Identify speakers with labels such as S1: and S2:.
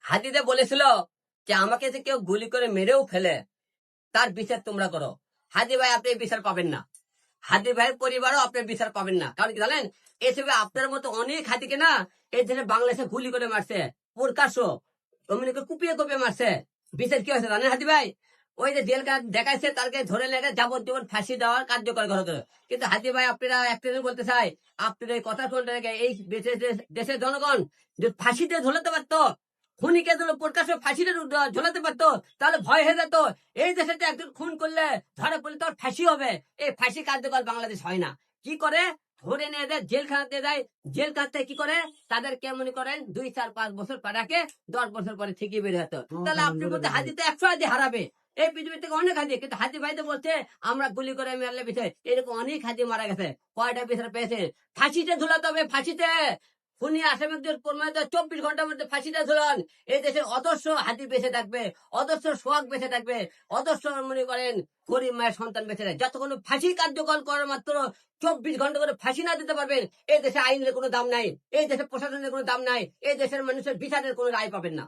S1: হাদিদে বলেছিল যে আমাকে যে কেউ গুলি করে মেরেও ফেলে তার বিচার তোমরা করো। হাদি ভাই আপনি এই বিচার পাবেন না, হাদি ভাইয়ের পরিবারও আপনি বিচার পাবেন না। কারণ কি জানেন, এসবে আপনার মতো অনেক হাদিকে না এই দেশে বাংলাদেশে গুলি করে মারছে, প্রকাশ্য অমনিকে কুপিয়ে কুপিয়ে মারছে। বিচার কি হয়েছে জানেন হাদি ভাই? ওই যে জেল কার্ড দেখাইছে তাকে ধরে লেগে যাবজ্জীবন ফাঁসি দেওয়ার কার্যকর করা হতো। কিন্তু হাদি ভাই আপনারা একটা জিনিস বলতে চাই, আপনার এই কথা শুনতে লেগে এই দেশের জনগণ যদি ফাঁসিতে ঝোলাতে পারতো, খুনিকে যদি প্রকাশ্য ফাঁসিতে ঝোলাতে পারতো, তাহলে ভয় হয়ে যেত। এই দেশে তো একজন খুন করলে ধরা পড়লে তোর ফাঁসি হবে, এই ফাঁসি কার্যকর বাংলাদেশ হয় না। কি করে ধরে নিয়ে যায় জেলখানাতে যায়, জেলখানা থেকে কি করে তাদেরকে মনে করেন 2, 4, 5 বছর পাঠাকে 10 বছর পরে ঠিকই বের হতো। তাহলে আপনার মধ্যে হাজি তো 100 হাজি হারাবে। এই পৃথিবী থেকে অনেক হাজি, কিন্তু হাজি ভাই তো বলছে আমরা গুলি করে মারলে বিচার, এরকম অনেক হাজি মারা গেছে। কয়টা বিচার পেয়েছে? ফাঁসিতে ঝুলাতে হবে, ফাঁসিতে। খুনি আসামিদের 24 ঘন্টার মধ্যে ফাঁসিটা ঝুলান। এই দেশের অদর্শ হাতি বেঁচে থাকবে, অদর্শ সোহাগ বেঁচে থাকবে, অদর্শ মনে করেন গরিব মায়ের সন্তান বেঁচে থাকবে। যতক্ষণ ফাঁসি কার্যকর করার মাত্র 24 ঘন্টা করে ফাঁসি না দিতে পারবেন, এই দেশে আইনের কোনো দাম নাই, এই দেশের প্রশাসনের কোনো দাম নাই, এই দেশের মানুষের বিচারের কোনো রায় পাবেন না।